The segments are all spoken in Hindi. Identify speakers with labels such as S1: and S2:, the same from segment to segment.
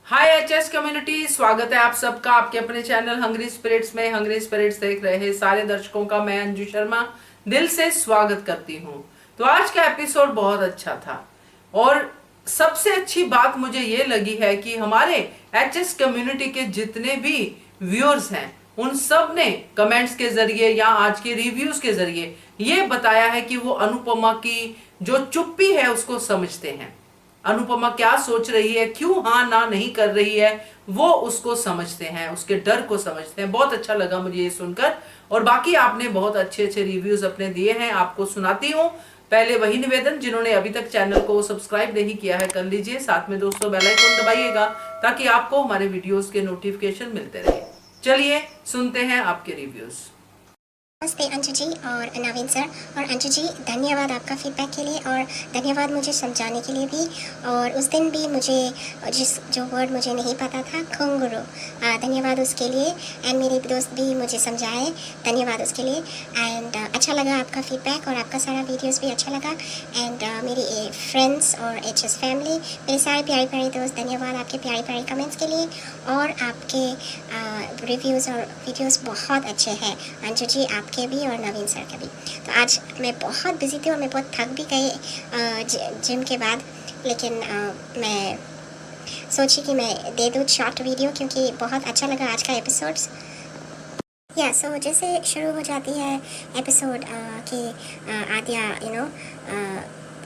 S1: हाय एचएस कम्युनिटी, स्वागत है आप सबका आपके अपने चैनल हंग्री स्पिरिट्स में। हंग्री स्पिरिट्स देख रहे सारे दर्शकों का मैं अंजू शर्मा दिल से स्वागत करती हूँ। तो आज का एपिसोड बहुत अच्छा था और सबसे अच्छी बात मुझे ये लगी है कि हमारे एचएस कम्युनिटी के जितने भी व्यूअर्स हैं उन सब ने कमेंट्स के जरिए या आज के रिव्यूज के जरिए ये बताया है कि वो अनुपमा की जो चुप्पी है उसको समझते हैं। अनुपमा क्या सोच रही है, क्यों हाँ ना नहीं कर रही है, वो उसको समझते हैं, उसके डर को समझते हैं। बहुत अच्छा लगा मुझे ये सुनकर। और बाकी आपने बहुत अच्छे अच्छे रिव्यूज अपने दिए हैं, आपको सुनाती हूँ। पहले वही निवेदन, जिन्होंने अभी तक चैनल को सब्सक्राइब नहीं किया है कर लीजिए, साथ में दोस्तों बेल आइकन दबाइएगा ताकि आपको हमारे वीडियोस के नोटिफिकेशन मिलते रहे। चलिए सुनते हैं आपके रिव्यूज।
S2: नमस्ते अंशु जी और नवीन सर। और अंशु जी, धन्यवाद आपका फीडबैक के लिए और धन्यवाद मुझे समझाने के लिए भी। और उस दिन भी मुझे जो वर्ड मुझे नहीं पता था, खुंगुरु, धन्यवाद उसके लिए। एंड मेरे दोस्त भी मुझे समझाए, धन्यवाद उसके लिए। एंड अच्छा लगा आपका फीडबैक और आपका सारा वीडियोस भी अच्छा लगा। एंड मेरे फ्रेंड्स और एचएस फैमिली, मेरे सारे प्यारे प्यारे दोस्त, धन्यवाद आपके प्यारे प्यारे कमेंट्स के लिए। और आपके रिव्यूज़ और वीडियोस बहुत अच्छे हैं अंशु जी, आपके भी और नवीन सर के भी। तो आज मैं बहुत बिजी थी और मैं बहुत थक भी गई जिम के बाद, लेकिन मैं सोची कि मैं दे दूँ शॉर्ट वीडियो क्योंकि बहुत अच्छा लगा आज का एपिसोड्स। सो जैसे शुरू हो जाती है एपिसोड कि आद्या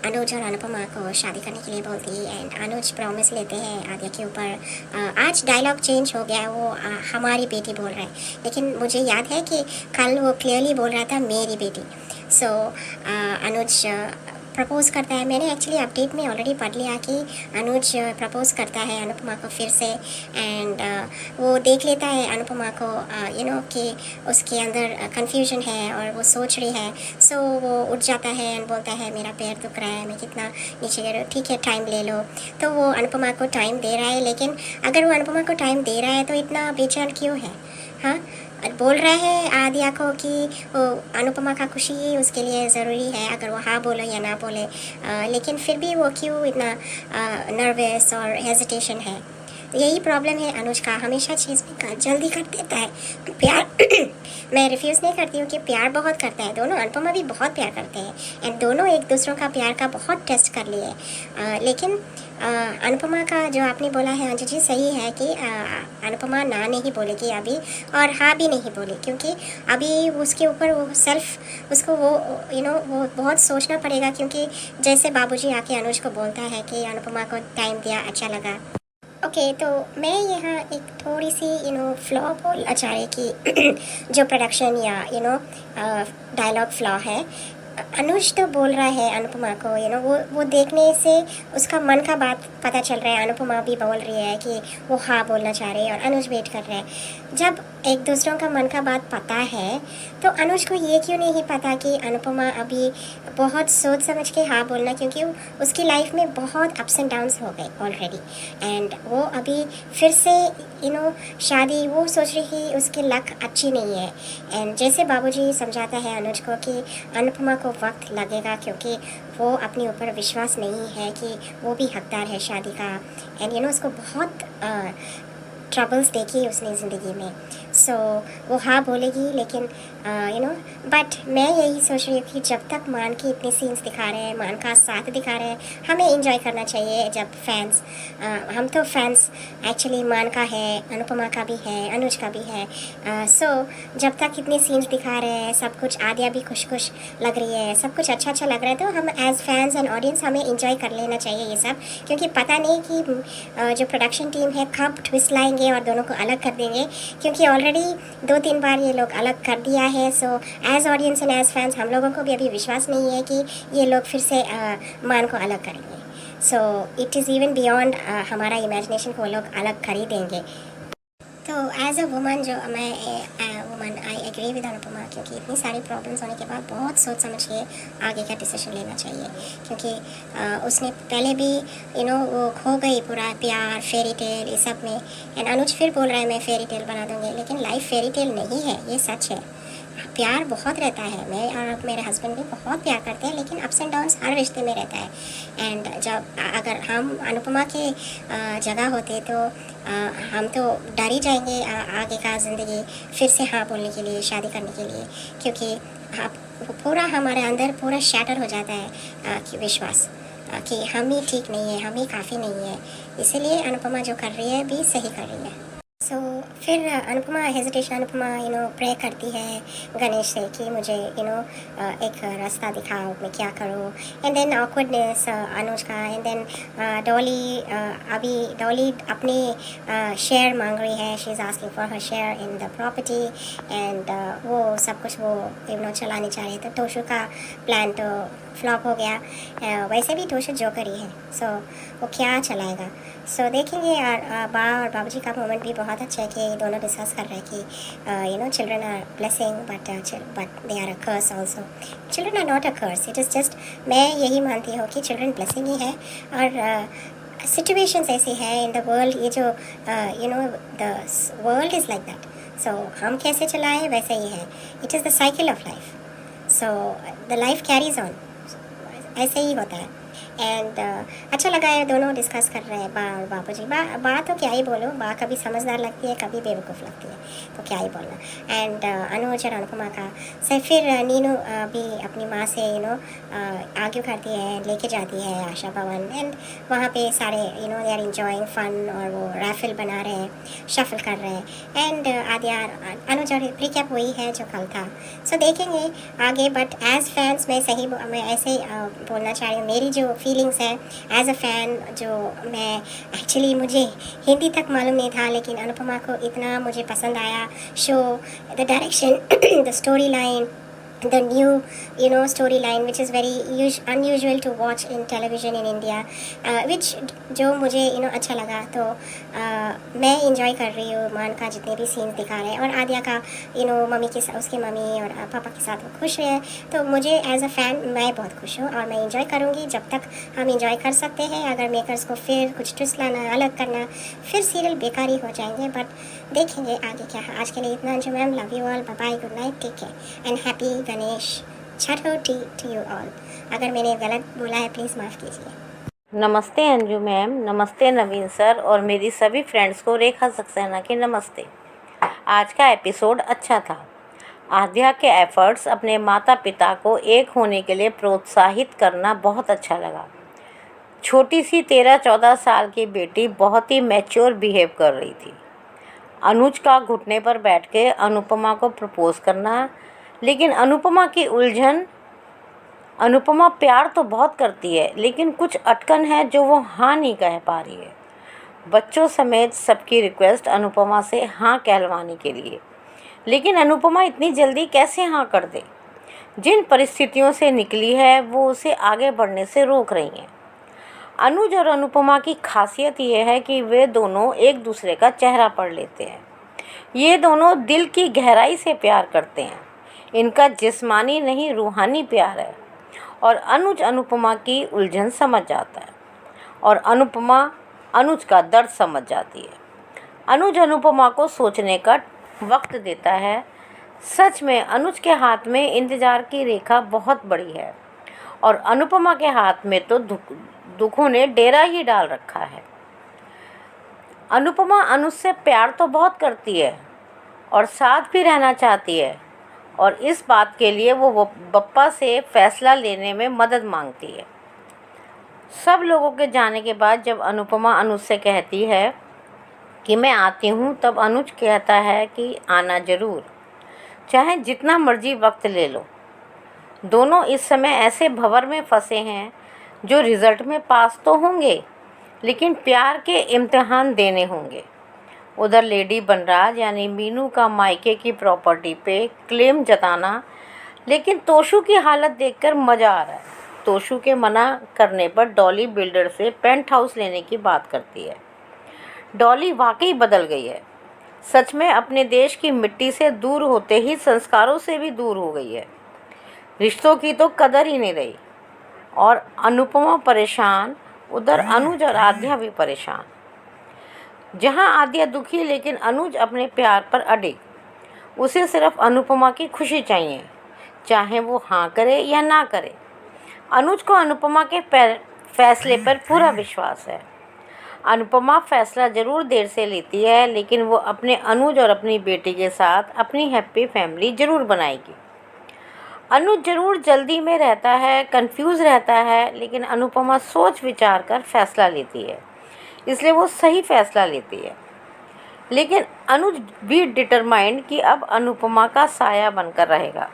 S2: अनुज और अनुपमा को शादी करने के लिए बोलती है। एंड अनुज प्रॉमिस लेते हैं आद्या के ऊपर। आज डायलॉग चेंज हो गया, वो हमारी बेटी बोल रहा है, लेकिन मुझे याद है कि कल वो क्लियरली बोल रहा था मेरी बेटी। सो अनुज प्रपोज़ करता है। मैंने एक्चुअली अपडेट में ऑलरेडी पढ़ लिया कि अनुज प्रपोज़ करता है अनुपमा को फिर से। एंड वो देख लेता है अनुपमा को कि उसके अंदर कन्फ्यूजन है और वो सोच रही है। सो वो उठ जाता है एंड बोलता है मेरा पैर दुख रहा है, मैं कितना नीचे गिर, ठीक है टाइम ले लो। तो वो अनुपमा को टाइम दे रहा है, लेकिन अगर वो अनुपमा को टाइम दे रहा है तो इतना बेचैन क्यों है? हाँ, बोल रहा है आद्या को कि वो अनुपमा का खुशी ही उसके लिए ज़रूरी है, अगर वो हाँ बोले या ना बोले। लेकिन फिर भी वो क्यों इतना नर्वस और हेजिटेशन है? यही प्रॉब्लम है अनुज का, हमेशा चीज़ में जल्दी कर देता है। प्यार मैं रिफ्यूज़ नहीं करती हूँ कि प्यार बहुत करता है, दोनों अनुपमा भी बहुत प्यार करते हैं एंड दोनों एक दूसरों का प्यार का बहुत टेस्ट कर लिए। लेकिन अनुपमा का जो आपने बोला है अंजू जी, सही है कि अनुपमा ना नहीं बोलेगी अभी और हाँ भी नहीं बोले, क्योंकि अभी उसके ऊपर वो सेल्फ उसको वो वो बहुत सोचना पड़ेगा। क्योंकि जैसे बाबूजी आके अनुज को बोलता है कि अनुपमा को टाइम दिया, अच्छा लगा। ओके, तो मैं यहाँ एक थोड़ी सी फ्लॉ बोलना चाह रही कि जो प्रोडक्शन या डायलॉग फ्लॉ है। अनुज तो बोल रहा है अनुपमा को, वो देखने से उसका मन का बात पता चल रहा है। अनुपमा भी बोल रही है कि वो हाँ बोलना चाह रही है और अनुज वेट कर रहा है। जब एक दूसरों का मन का बात पता है तो अनुज को ये क्यों नहीं पता कि अनुपमा अभी बहुत सोच समझ के हाँ बोलना, क्योंकि उसकी लाइफ में बहुत अप्स एंड डाउन्स हो गए ऑलरेडी। एंड वो अभी फिर से शादी, वो सोच रही कि उसकी लक अच्छी नहीं है। एंड जैसे बाबूजी समझाता है अनुज को कि अनुपमा को वक्त लगेगा, क्योंकि वो अपने ऊपर विश्वास नहीं है कि वो भी हकदार है शादी का। एंड उसको बहुत ट्रबल्स देखी उसने ज़िंदगी में। सो वो हाँ बोलेगी, लेकिन बट मैं यही सोच रही हूँ कि जब तक मान की इतने सीन्स दिखा रहे हैं, मान का साथ दिखा रहे हैं, हमें इंजॉय करना चाहिए। जब फैंस हम तो फैंस एक्चुअली मान का है, अनुपमा का भी है, अनुज का भी है। सो जब तक इतने सीन्स दिखा रहे हैं, सब कुछ, आद्या भी खुश खुश लग रही है, सब कुछ अच्छा अच्छा लग रहा है, तो हम एज फैंस एंड ऑडियंस हमें इंजॉय कर लेना चाहिए ये सब। क्योंकि पता नहीं कि जो प्रोडक्शन टीम है कब ट्विस्ट लाएंगे और दोनों को अलग कर देंगे, क्योंकि ऑलरेडी 2-3 बार ये लोग अलग कर दिया है। So as audience and as fans हम लोगों को भी अभी विश्वास नहीं है कि ये लोग फिर से मान को अलग करेंगे। So it is even beyond हमारा इमेजिनेशन को वो लोग अलग कर ही देंगे। तो एज अ वुमन, जो मैं woman, I agree with Anupama, क्योंकि इतनी सारी प्रॉब्लम्स होने के बाद बहुत सोच समझ के आगे का डिसीजन लेना चाहिए। क्योंकि उसने पहले भी वो खो गई पूरा प्यार, फेरी टेल, ये सब में। एंड अनुज फिर बोल रहा है मैं फेरी टेल बना दूँगी, लेकिन लाइफ फेरी टेल नहीं है, ये सच है। प्यार बहुत रहता है, मैं और मेरे हस्बैंड भी बहुत प्यार करते हैं, लेकिन अप्स एंड डाउन्स हर रिश्ते में रहता है। एंड जब अगर हम अनुपमा के जगह होते तो हम तो डर ही जाएंगे आगे का ज़िंदगी फिर से हाँ बोलने के लिए, शादी करने के लिए, क्योंकि आप पूरा हमारे अंदर पूरा शैटर हो जाता है कि विश्वास कि हम ही ठीक नहीं है, हम ही काफ़ी नहीं है। इसीलिए अनुपमा जो कर रही है भी सही कर रही है। सो फिर अनुपमा हेजिटेशन, अनुपमा प्रे करती है गणेश से कि मुझे एक रास्ता दिखाओ, मैं क्या करूँ। एंड देन ऑकवर्डनेस अनुज का। एंड देन डॉली, अभी डॉली अपनी शेयर मांग रही है, she is asking for her share in the property. And वो सब कुछ वो चलाने चाह रहे थे। टोशू का प्लान तो फ्लॉप हो गया। वैसे भी टोशू जोकर ही है, सो वो क्या चलाएगा। सो देखेंगे। बा और बाबूजी का मोमेंट भी बहुत अच्छा है कि दोनों डिस्कस कर रहे हैं कि children are blessing but they are a curse also. Children are not a curse, it is just, मैं यही मानती हूँ कि चिल्ड्रन ब्लेसिंग ही है। और सिचुएशंस ऐसी है इन द वर्ल्ड, ये जो the world is like that. So हम कैसे चलाएं वैसे ही है, it is the cycle of life. So the life carries on, ऐसे ही होता है। एंड अच्छा लगा है, दोनों डिस्कस कर रहे हैं बा और बापू जी। बा तो क्या ही बोलो, बा कभी समझदार लगती है, कभी बेवकूफ़ लगती है, तो क्या ही बोलना। एंड अनुज और अनुपमा का से फिर नीनू भी अपनी माँ से आर्ग्यू करती है, लेके जाती है आशा भवन। एंड वहाँ पे सारे दे आर इंजॉइंग फन, और वो राइफल बना रहे हैं, शफल कर रहे हैं। एंड आद्या अनुज और रिकैप वही है जो कल था। सो देखेंगे आगे। बट एज फैंस मैं ऐसे ही बोलना चाह रही हूँ, मेरी जो फीलिंग्स है एज अ फ़ैन, जो मैं एक्चुअली मुझे हिंदी तक मालूम नहीं था, लेकिन अनुपमा को इतना मुझे पसंद आया show, the direction, the story line, the new storyline which is very unusual to watch in television in India, which जो मुझे अच्छा लगा। तो मैं इंजॉय कर रही हूँ मान का जितने भी सीन्स दिखा रहे हैं। और आद्या का मम्मी के साथ, उसकी मम्मी और पापा के साथ वो खुश है। तो मुझे एज अ फ़ैन मैं बहुत खुश हूँ, और मैं इंजॉय करूँगी जब तक हम इंजॉय कर सकते हैं। अगर मेकर्स को फिर कुछ ट्विस्ट लाना, अलग करना, फिर सीरियल बेकार ही हो जाएंगे। बट देखेंगे आगे क्या है। आज के लिए इतना। Anju ma'am, love you all, bye bye, good night, take care and happy Ganesh Chaturthi to you all. अगर मैंने गलत बोला है प्लीज़ माफ़ कीजिए।
S3: नमस्ते अंजू मैम, नमस्ते नवीन सर, और मेरी सभी फ्रेंड्स को रेखा सक्सेना के नमस्ते। आज का एपिसोड अच्छा था। आद्या के एफर्ट्स अपने माता पिता को एक होने के लिए प्रोत्साहित करना बहुत अच्छा लगा। छोटी सी 13-14 साल की बेटी बहुत ही मैच्योर बिहेव कर रही थी। अनुज का घुटने पर बैठ के अनुपमा को प्रपोज करना, लेकिन अनुपमा की उलझन, अनुपमा प्यार तो बहुत करती है, लेकिन कुछ अटकन है जो वो हाँ नहीं कह पा रही है। बच्चों समेत सबकी रिक्वेस्ट अनुपमा से हाँ कहलवाने के लिए, लेकिन अनुपमा इतनी जल्दी कैसे हाँ कर दे। जिन परिस्थितियों से निकली है वो उसे आगे बढ़ने से रोक रही हैं। अनुज और अनुपमा की खासियत ये है कि वे दोनों एक दूसरे का चेहरा पढ़ लेते हैं। ये दोनों दिल की गहराई से प्यार करते हैं। इनका जिस्मानी नहीं रूहानी प्यार है, और अनुज अनुपमा की उलझन समझ जाता है, और अनुपमा अनुज का दर्द समझ जाती है। अनुज अनुपमा को सोचने का वक्त देता है। सच में अनुज के हाथ में इंतज़ार की रेखा बहुत बड़ी है, और अनुपमा के हाथ में तो दुखों ने डेरा ही डाल रखा है। अनुपमा अनुज से प्यार तो बहुत करती है और साथ भी रहना चाहती है, और इस बात के लिए वो बप्पा से फैसला लेने में मदद मांगती है। सब लोगों के जाने के बाद जब अनुपमा अनुज से कहती है कि मैं आती हूँ, तब अनुज कहता है कि आना ज़रूर, चाहे जितना मर्जी वक्त ले लो। दोनों इस समय ऐसे भंवर में फंसे हैं जो रिज़ल्ट में पास तो होंगे, लेकिन प्यार के इम्तिहान देने होंगे। उधर लेडी बनराज यानी मीनू का मायके की प्रॉपर्टी पे क्लेम जताना, लेकिन तोशू की हालत देखकर मज़ा आ रहा है। तोशू के मना करने पर डॉली बिल्डर से पेंट हाउस लेने की बात करती है। डॉली वाकई बदल गई है। सच में अपने देश की मिट्टी से दूर होते ही संस्कारों से भी दूर हो गई है। रिश्तों की तो कदर ही नहीं रही। और अनुपमा परेशान, उधर अनुज और आद्या भी परेशान। जहाँ आद्या दुखी, लेकिन अनुज अपने प्यार पर अड़े। उसे सिर्फ अनुपमा की खुशी चाहिए, चाहे वो हाँ करे या ना करे। अनुज को अनुपमा के फैसले पर पूरा विश्वास है। अनुपमा फैसला ज़रूर देर से लेती है, लेकिन वो अपने अनुज और अपनी बेटी के साथ अपनी हैप्पी फैमिली ज़रूर बनाएगी। अनुज ज़रूर जल्दी में रहता है, कंफ्यूज रहता है, लेकिन अनुपमा सोच विचार कर फैसला लेती है, इसलिए वो सही फैसला लेती है। लेकिन अनुज भी डिटरमाइंड कि अब अनुपमा का साया बनकर रहेगा।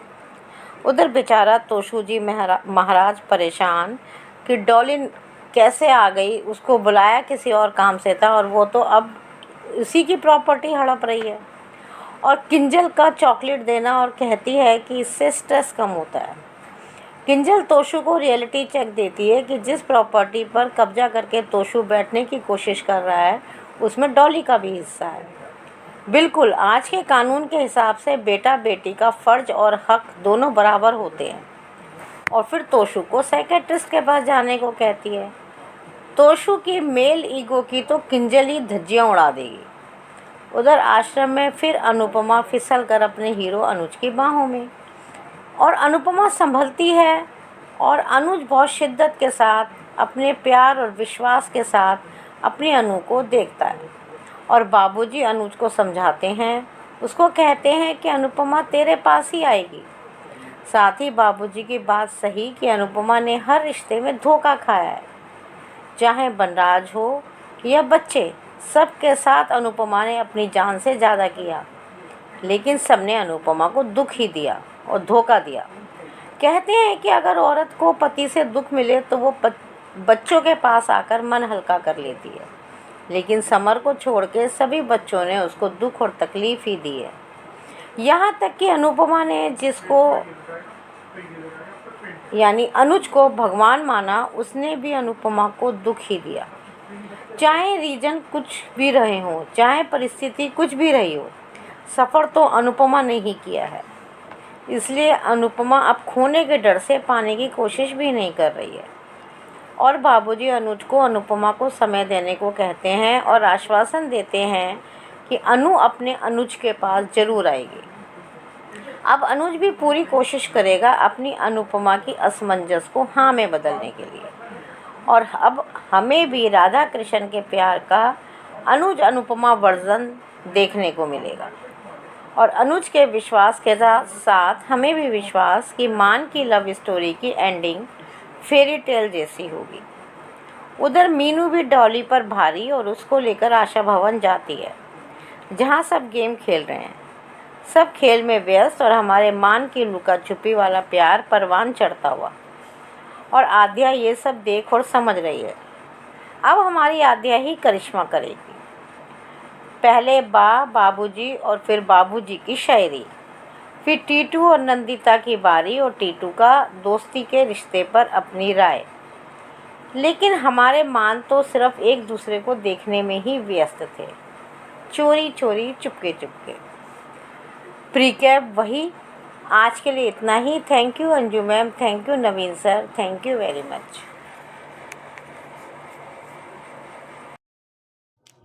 S3: उधर बेचारा तोशू जी महाराज परेशान कि डॉली कैसे आ गई, उसको बुलाया किसी और काम से था और वो तो अब उसी की प्रॉपर्टी हड़प रही है। और किंजल का चॉकलेट देना और कहती है कि इससे स्ट्रेस कम होता है। किंजल तोशू को रियलिटी चेक देती है कि जिस प्रॉपर्टी पर कब्जा करके तोशू बैठने की कोशिश कर रहा है उसमें डॉली का भी हिस्सा है। बिल्कुल, आज के कानून के हिसाब से बेटा बेटी का फ़र्ज और हक दोनों बराबर होते हैं। और फिर तोशू को साइकेट्रिस्ट के पास जाने को कहती है। तोशू की मेल ईगो की तो किंजल ही धज्जियाँ उड़ा देगी। उधर आश्रम में फिर अनुपमा फिसल कर अपने हीरो अनुज की बाहों में, और अनुपमा संभलती है और अनुज बहुत शिद्दत के साथ अपने प्यार और विश्वास के साथ अपनी अनु को देखता है। और बाबूजी अनुज को समझाते हैं, उसको कहते हैं कि अनुपमा तेरे पास ही आएगी। साथ ही बाबूजी की बात सही कि अनुपमा ने हर रिश्ते में धोखा खाया है, चाहे बनराज हो या बच्चे, सबके साथ अनुपमा ने अपनी जान से ज़्यादा किया, लेकिन सबने अनुपमा को दुख ही दिया और धोखा दिया। कहते हैं कि अगर औरत को पति से दुख मिले तो वो बच्चों के पास आकर मन हल्का कर लेती है, लेकिन समर को छोड़ के सभी बच्चों ने उसको दुख और तकलीफ़ ही दी है। यहाँ तक कि अनुपमा ने जिसको यानी अनुज को भगवान माना, उसने भी अनुपमा को दुख ही दिया। चाहे रीजन कुछ भी रहे हों, चाहे परिस्थिति कुछ भी रही हो, सफ़र तो अनुपमा ने ही किया है। इसलिए अनुपमा अब खोने के डर से पाने की कोशिश भी नहीं कर रही है। और बाबूजी अनुज को अनुपमा को समय देने को कहते हैं और आश्वासन देते हैं कि अनु अपने अनुज के पास ज़रूर आएगी। अब अनुज भी पूरी कोशिश करेगा अपनी अनुपमा की असमंजस को हाँ में बदलने के लिए। और अब हमें भी राधा कृष्ण के प्यार का अनुज अनुपमा वर्जन देखने को मिलेगा। और अनुज के विश्वास के साथ हमें भी विश्वास कि मान की लव स्टोरी की एंडिंग फेरी टेल जैसी होगी। उधर मीनू भी डॉली पर भारी और उसको लेकर आशा भवन जाती है, जहाँ सब गेम खेल रहे हैं। सब खेल में व्यस्त और हमारे मान की लुका छुपी वाला प्यार परवान चढ़ता हुआ। और आद्या ये सब देख और समझ रही है। अब हमारी आद्या ही करिश्मा करेगी। पहले बाबूजी और फिर बाबूजी की शायरी, फिर टीटू और नंदिता की बारी और टीटू का दोस्ती के रिश्ते पर अपनी राय। लेकिन हमारे मान तो सिर्फ एक दूसरे को देखने में ही व्यस्त थे, चोरी चोरी चुपके चुपके। प्रीकैप वही। आज के लिए इतना ही। Thank you Anju ma'am, thank you Naveen sir, thank you very much.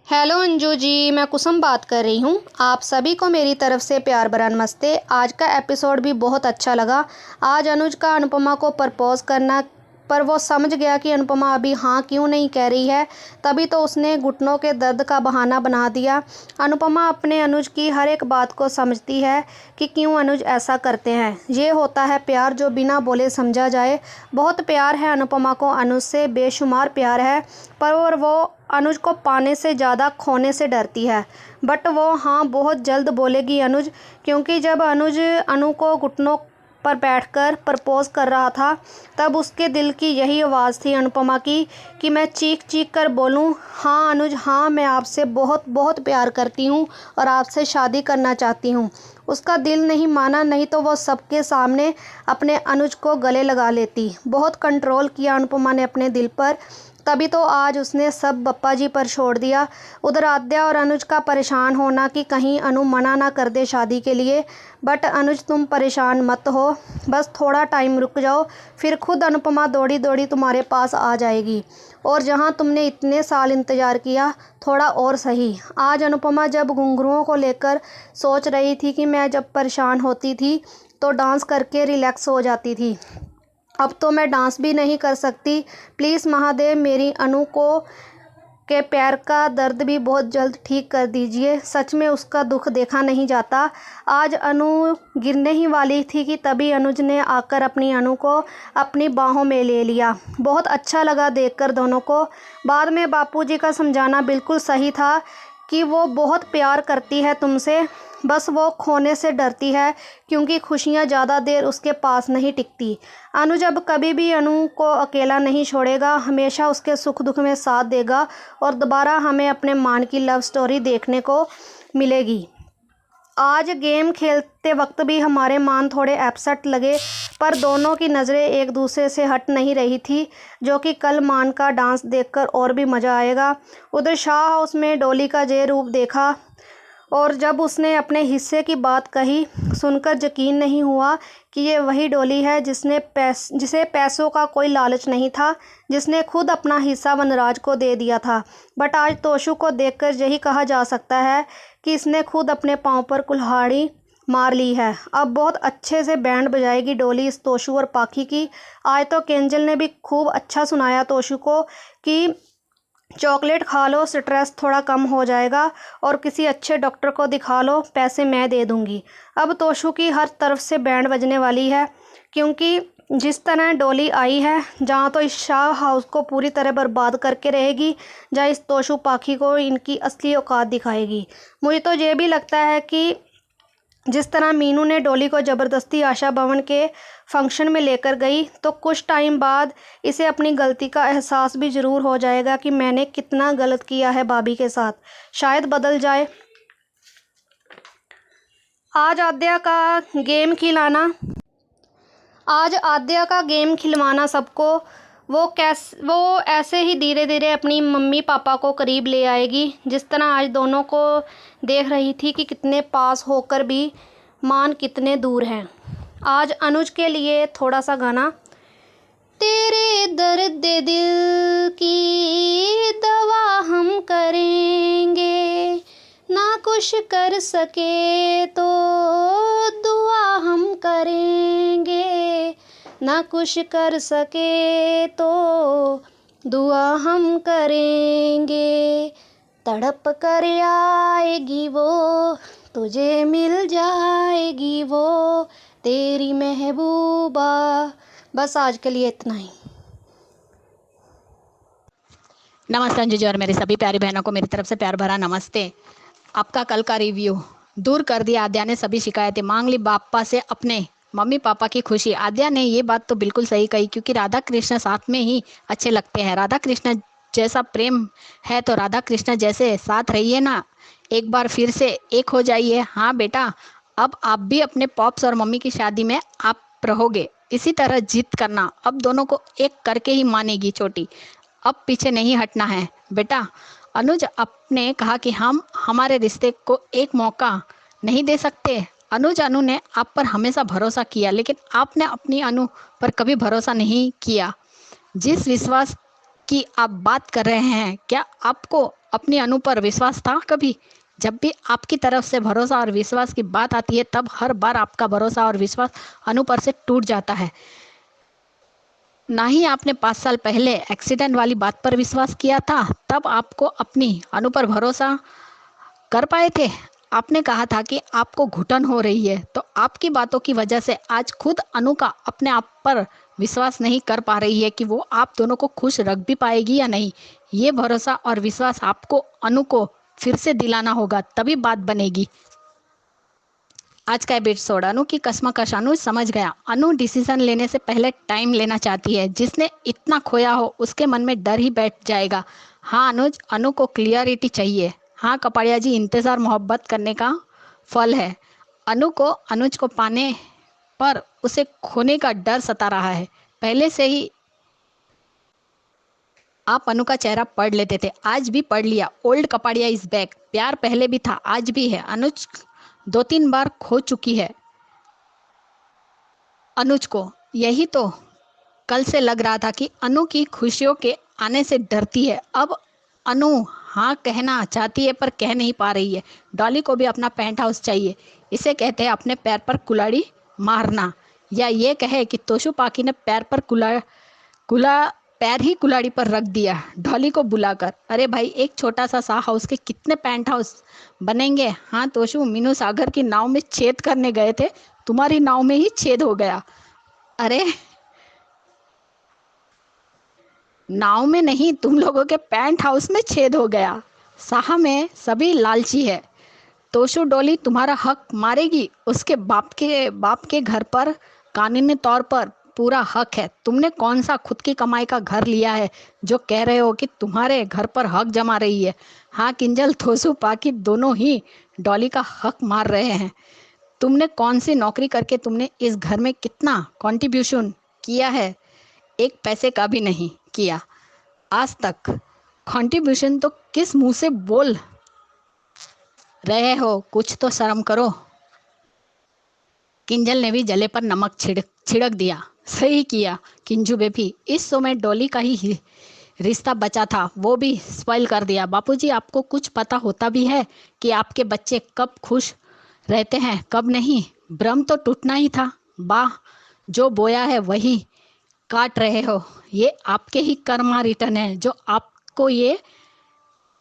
S4: Hello Anju ji, मैं कुसुम बात कर रही हूँ। आप सभी को मेरी तरफ से प्यार भरा नमस्ते। आज का एपिसोड भी बहुत अच्छा लगा। आज अनुज का अनुपमा को प्रपोज करना पर वो समझ गया कि अनुपमा अभी हाँ क्यों नहीं कह रही है, तभी तो उसने घुटनों के दर्द का बहाना बना दिया। अनुपमा अपने अनुज की हर एक बात को समझती है कि क्यों अनुज ऐसा करते हैं। ये होता है प्यार जो बिना बोले समझा जाए। बहुत प्यार है अनुपमा को अनुज से, बेशुमार प्यार है, पर वो अनुज को पाने से ज़्यादा खोने से डरती है। बट वो हाँ बहुत जल्द बोलेगी अनुज, क्योंकि जब अनुज अनु को घुटनों पर बैठकर प्रपोज कर रहा था तब उसके दिल की यही आवाज़ थी अनुपमा की कि मैं चीख चीख कर बोलूं, हाँ अनुज हाँ, मैं आपसे बहुत बहुत प्यार करती हूँ और आपसे शादी करना चाहती हूँ। उसका दिल नहीं माना, नहीं तो वो सबके सामने अपने अनुज को गले लगा लेती। बहुत कंट्रोल किया अनुपमा ने अपने दिल पर, तभी तो आज उसने सब बप्पा जी पर छोड़ दिया। उधर आद्या और अनुज का परेशान होना कि कहीं अनु मना ना कर दे शादी के लिए। बट अनुज तुम परेशान मत हो, बस थोड़ा टाइम रुक जाओ, फिर खुद अनुपमा दौड़ी दौड़ी तुम्हारे पास आ जाएगी। और जहां तुमने इतने साल इंतज़ार किया, थोड़ा और सही। आज अनुपमा जब घुंघरुओं को लेकर सोच रही थी कि मैं जब परेशान होती थी तो डांस करके रिलैक्स हो जाती थी, अब तो मैं डांस भी नहीं कर सकती। प्लीज़ महादेव मेरी अनु को के पैर का दर्द भी बहुत जल्द ठीक कर दीजिए। सच में उसका दुख देखा नहीं जाता। आज अनु गिरने ही वाली थी कि तभी अनुज ने आकर अपनी अनु को अपनी बाहों में ले लिया। बहुत अच्छा लगा देखकर दोनों को। बाद में बापूजी का समझाना बिल्कुल सही था कि वो बहुत प्यार करती है तुमसे, बस वो खोने से डरती है क्योंकि खुशियाँ ज़्यादा देर उसके पास नहीं टिकती। अनुज अब कभी भी अनु को अकेला नहीं छोड़ेगा, हमेशा उसके सुख दुख में साथ देगा और दोबारा हमें अपने मान की लव स्टोरी देखने को मिलेगी। आज गेम खेलते वक्त भी हमारे मान थोड़े अपसेट लगे, पर दोनों की नज़रें एक दूसरे से हट नहीं रही थी, जो कि कल मान का डांस देखकर और भी मज़ा आएगा। उधर शाह हाउस में डॉली का जे रूप देखा और जब उसने अपने हिस्से की बात कही, सुनकर यकीन नहीं हुआ कि ये वही डॉली है जिसे पैसों का कोई लालच नहीं था, जिसने खुद अपना हिस्सा वनराज को दे दिया था। बट आज तोशु को देखकर यही कहा जा सकता है कि इसने खुद अपने पाँव पर कुल्हाड़ी मार ली है। अब बहुत अच्छे से बैंड बजाएगी डॉली इस तोशु और पाखी की। आज तो केंजल ने भी खूब अच्छा सुनाया तोशु को कि चॉकलेट खा लो, स्ट्रेस थोड़ा कम हो जाएगा और किसी अच्छे डॉक्टर को दिखा लो, पैसे मैं दे दूंगी। अब तोशु की हर तरफ से बैंड बजने वाली है, क्योंकि जिस तरह डॉली आई है, जहाँ तो इस शाह हाउस को पूरी तरह बर्बाद करके रहेगी, जहाँ इस तोशु पाखी को इनकी असली औकात दिखाएगी। मुझे तो ये भी लगता है कि जिस तरह मीनू ने डॉली को ज़बरदस्ती आशा भवन के फंक्शन में लेकर गई, तो कुछ टाइम बाद इसे अपनी गलती का एहसास भी ज़रूर हो जाएगा कि मैंने कितना गलत किया है भाभी के साथ। शायद बदल जाए। आज आद्या का गेम खिलवाना सबको, वो ऐसे ही धीरे धीरे अपनी मम्मी पापा को करीब ले आएगी। जिस तरह आज दोनों को देख रही थी कि कितने पास होकर भी मान कितने दूर हैं। आज अनुज के लिए थोड़ा सा गाना। तेरे दर्द दिल की दवा हम करेंगे, ना कुछ कर सके तो दुआ हम करेंगे, ना कुछ कर सके तो दुआ हम करेंगे। तड़प कर आएगी वो, तुझे मिल जाएगी वो, तेरी महबूबा। बस आज के लिए इतना ही।
S5: नमस्ते अंजू जी और मेरी सभी प्यारी बहनों को मेरी तरफ से प्यार भरा नमस्ते। आपका कल का रिव्यू दूर कर दिया आद्या ने सभी शिकायतें, मांग ली बापा से अपने मम्मी पापा की खुशी। आद्या ने ये बात तो बिल्कुल सही कही, क्योंकि राधा कृष्ण साथ में ही अच्छे लगते हैं। राधा कृष्ण जैसा प्रेम है तो राधा कृष्ण जैसे साथ रहिए ना, एक बार फिर से एक हो जाइए। हाँ बेटा, अब आप भी अपने पॉप्स और मम्मी की शादी में आप रहोगे, इसी तरह जिद करना। अब दोनों को एक करके ही मानेगी छोटी, अब पीछे नहीं हटना है बेटा। अनुज अपने कहा कि हम हमारे रिश्ते को एक मौका नहीं दे सकते। अनु ने आप पर हमेशा भरोसा किया, लेकिन आपने अपनी अनु पर कभी भरोसा नहीं किया। जिस विश्वास की आप बात कर रहे हैं, क्या आपको अपनी अनु पर विश्वास था कभी? जब भी आपकी तरफ से भरोसा और विश्वास की बात आती है, तब हर बार आपका भरोसा और विश्वास अनु पर से टूट जाता है। ना ही आपने 5 साल पहले एक्सीडेंट वाली बात पर विश्वास किया था, तब आपको अपनी अनु पर भरोसा कर पाए थे। आपने कहा था कि आपको घुटन हो रही है, तो आपकी बातों की वजह से आज खुद अनु का अपने आप पर विश्वास नहीं कर पा रही है कि वो आप दोनों को खुश रख भी पाएगी या नहीं। ये भरोसा और विश्वास आपको अनु को फिर से दिलाना होगा, तभी बात बनेगी। आज का एपिसोड अनु की कश्मकश। अनु समझ गया, अनु डिसीजन लेने से पहले टाइम लेना चाहती है। जिसने इतना खोया हो उसके मन में डर ही बैठ जाएगा। हाँ अनुज, अनु को क्लियरिटी चाहिए। हाँ कपाड़िया जी, इंतज़ार मोहब्बत करने का फल है। अनु को अनुज को पाने पर उसे खोने का डर सता रहा है। पहले से ही आप अनु का चेहरा पढ़ लेते थे, आज भी पढ़ लिया। Old Kapadia is back. प्यार पहले भी था, आज भी है। अनुज 2-3 बार खो चुकी है अनुज को। यही तो कल से लग रहा था कि अनु की खुशियों के आने से डरती है। अब अनु हाँ कहना चाहती है पर कह नहीं पा रही है। डॉली को भी अपना पेंट हाउस चाहिए। इसे कहते हैं अपने पैर पर कुल्हाड़ी मारना, या ये कहे कि तोशु पाकी ने पैर पर पैर ही कुल्हाड़ी पर रख दिया डॉली को बुलाकर। अरे भाई, एक छोटा सा हाउस के कितने पेंट हाउस बनेंगे। हाँ तोशु, मीनू सागर की नाव में छेद करने गए थे, तुम्हारी नाव में ही छेद हो गया। अरे नाव में नहीं, तुम लोगों के पेंट हाउस में छेद हो गया। साहा में सभी लालची है। तोशु डोली तुम्हारा हक मारेगी। उसके बाप के घर पर कानूनी तौर पर पूरा हक है। तुमने कौन सा खुद की कमाई का घर लिया है जो कह रहे हो कि तुम्हारे घर पर हक जमा रही है। हाँ किंजल, तोशु पाकी दोनों ही डॉली का हक मार रहे हैं। तुमने कौन सी नौकरी करके तुमने इस घर में कितना कंट्रीब्यूशन किया है? एक पैसे का भी नहीं किया आज तक। कंट्रीब्यूशन तो किस मुंह से बोल रहे हो? कुछ तो शर्म करो। किंजल ने भी जले पर नमक छिड़क दिया। सही किया किंजू बेबी, इस शो में डॉली का ही रिश्ता बचा था, वो भी स्पॉइल कर दिया। बापूजी, आपको कुछ पता होता भी है कि आपके बच्चे कब खुश रहते हैं कब नहीं? भ्रम तो टूटना ही था। वाह, जो बोया है वही काट रहे हो। ये आपके ही कर्मा रिटर्न है जो आपको ये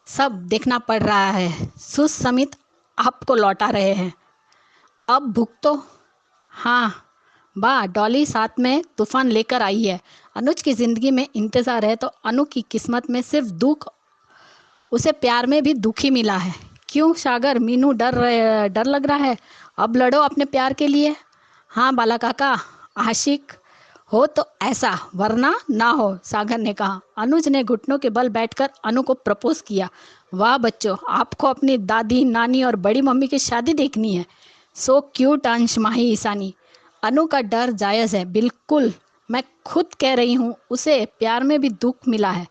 S5: सब देखना पड़ रहा है। सुस समित आपको लौटा रहे हैं। अब भुगतो। हाँ वाह, डॉली साथ में तूफान लेकर आई है। अनुज की जिंदगी में इंतजार है तो अनु की किस्मत में सिर्फ दुख। उसे प्यार में भी दुख ही मिला है। क्यों सागर, मीनू डर लग रहा है? अब लड़ो अपने प्यार के लिए। हाँ बाला काका, आशिक हो तो ऐसा, वरना ना हो, सागर ने कहा। अनुज ने घुटनों के बल बैठकर अनु को प्रपोज किया। वाह बच्चों, आपको अपनी दादी, नानी और बड़ी मम्मी की शादी देखनी है। सो क्यूट अंश माही ईसानी। अनु का डर जायज़ है, बिल्कुल। मैं खुद कह रही हूँ, उसे प्यार में भी दुख मिला है।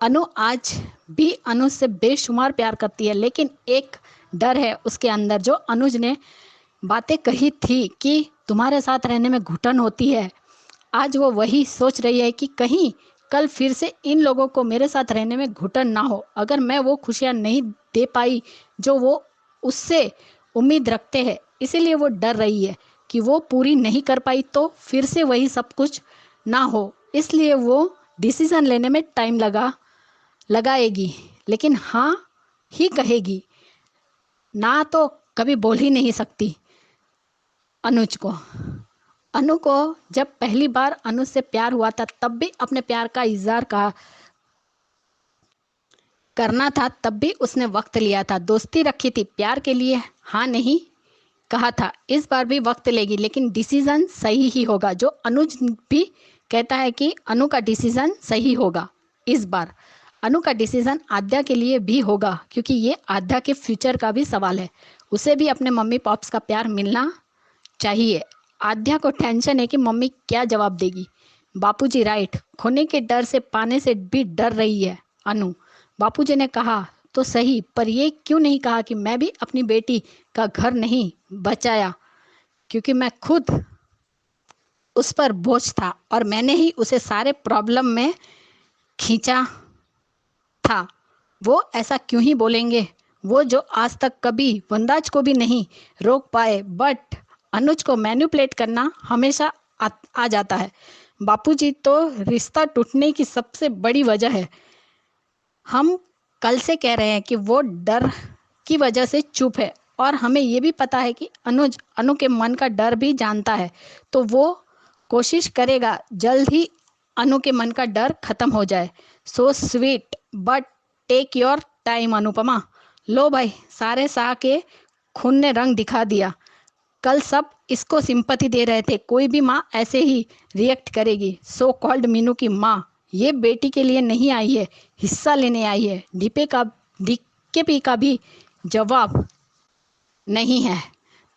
S5: अनु आज भी अनुज से बेशुमार प्यार करती है, लेकिन एक डर है उसके अंदर। जो अनुज ने बातें कही थी कि तुम्हारे साथ रहने में घुटन होती है, आज वो वही सोच रही है कि कहीं कल फिर से इन लोगों को मेरे साथ रहने में घुटन ना हो। अगर मैं वो खुशियाँ नहीं दे पाई जो वो उससे उम्मीद रखते हैं, इसीलिए वो डर रही है कि वो पूरी नहीं कर पाई तो फिर से वही सब कुछ ना हो। इसलिए वो डिसीज़न लेने में टाइम लगाएगी, लेकिन हाँ ही कहेगी, ना तो कभी बोल ही नहीं सकती अनुज को। अनु को जब पहली बार अनुज से प्यार हुआ था तब भी अपने प्यार का इजहार करना था, तब भी उसने वक्त लिया था, दोस्ती रखी थी, प्यार के लिए हाँ नहीं कहा था। इस बार भी वक्त लेगी, लेकिन डिसीजन सही ही होगा। जो अनुज भी कहता है कि अनु का डिसीजन सही होगा। इस बार अनु का डिसीजन आद्या के लिए भी होगा, क्योंकि ये आद्या के फ्यूचर का भी सवाल है। उसे भी अपने मम्मी पॉप्स का प्यार मिलना चाहिए। आद्या को टेंशन है कि मम्मी क्या जवाब देगी। बापूजी राइट, खोने के डर से पाने से भी डर रही है अनु। बापूजी ने कहा तो सही, पर ये क्यों नहीं कहा कि मैं भी अपनी बेटी का घर नहीं बचाया, क्योंकि मैं खुद उस पर बोझ था और मैंने ही उसे सारे प्रॉब्लम में खींचा था। वो ऐसा क्यों ही बोलेंगे, वो जो आज तक कभी वंदाज को भी नहीं रोक पाए, बट अनुज को मैनिपुलेट करना हमेशा आ जाता है। बापूजी तो रिश्ता टूटने की सबसे बड़ी वजह है। हम कल से कह रहे हैं कि वो डर की वजह से चुप है, और हमें ये भी पता है कि अनुज अनु के मन का डर भी जानता है, तो वो कोशिश करेगा जल्द ही अनु के मन का डर खत्म हो जाए। So sweet, but take your time Anupama. लो भाई, सारे शाह के खून ने रंग दिखा दिया। कल सब इसको सिंपैथी दे रहे थे, कोई भी माँ ऐसे ही रिएक्ट करेगी। सो कॉल्ड मीनू की माँ ये बेटी के लिए नहीं आई है, हिस्सा लेने आई है। डीकेपी का भी जवाब नहीं है।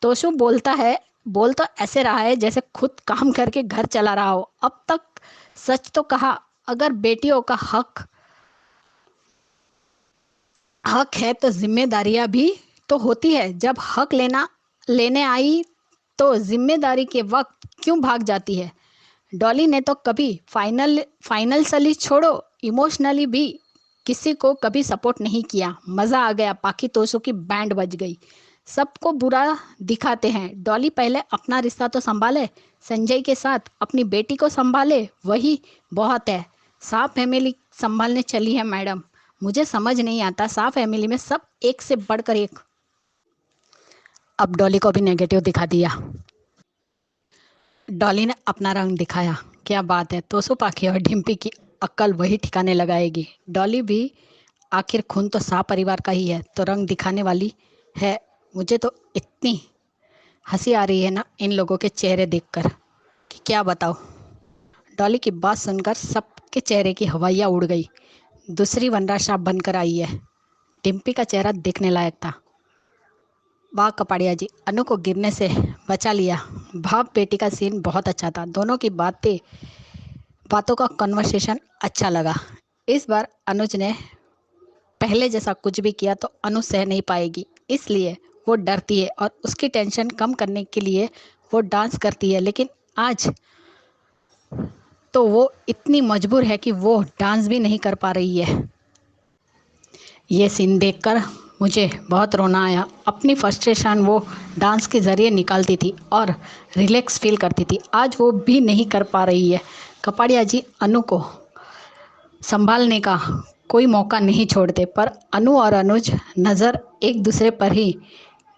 S5: तोशु बोल तो ऐसे रहा है जैसे खुद काम करके घर चला रहा हो। अब तक सच तो कहा, अगर बेटियों का हक हक है तो जिम्मेदारियां भी तो होती है। जब हक लेने आई तो जिम्मेदारी के वक्त क्यों भाग जाती है? डॉली ने तो कभी फाइनेंशियली छोड़ो, इमोशनली भी किसी को कभी सपोर्ट नहीं किया। मजा आ गया, पाकि तोशों की बैंड बज गई। सबको बुरा दिखाते हैं। डॉली पहले अपना रिश्ता तो संभाले, संजय के साथ अपनी बेटी को संभाले, वही बहुत है। साफ फैमिली संभालने चली है मैडम। मुझे समझ नहीं आता, साफ फैमिली में सब एक से बढ़कर एक। अब डॉली को भी नेगेटिव दिखा दिया। डॉली ने अपना रंग दिखाया। क्या बात है, तोसू पाखी और डिम्पी की अक्ल वही ठिकाने लगाएगी। डॉली भी आखिर खून तो शाह परिवार का ही है, तो रंग दिखाने वाली है। मुझे तो इतनी हंसी आ रही है ना इन लोगों के चेहरे देखकर कि क्या बताओ। डॉली की बात सुनकर सबके चेहरे की हवाइयाँ उड़ गई। दूसरी वनराज साहब बनकर आई है। डिम्पी का चेहरा देखने लायक था। वाह कपाड़िया जी, अनु को गिरने से बचा लिया। बाप बेटी का सीन बहुत अच्छा था। दोनों की बातों का कन्वर्सेशन अच्छा लगा। इस बार अनुज ने पहले जैसा कुछ भी किया तो अनु सह नहीं पाएगी, इसलिए वो डरती है और उसकी टेंशन कम करने के लिए वो डांस करती है। लेकिन आज तो वो इतनी मजबूर है कि वो डांस भी नहीं कर पा रही है। ये सीन देखकर मुझे बहुत रोना आया। अपनी फ्रस्ट्रेशन वो डांस के ज़रिए निकालती थी और रिलैक्स फील करती थी। आज वो भी नहीं कर पा रही है। कपाड़िया जी अनु को संभालने का कोई मौका नहीं छोड़ते, पर अनु और अनुज नज़र एक दूसरे पर ही।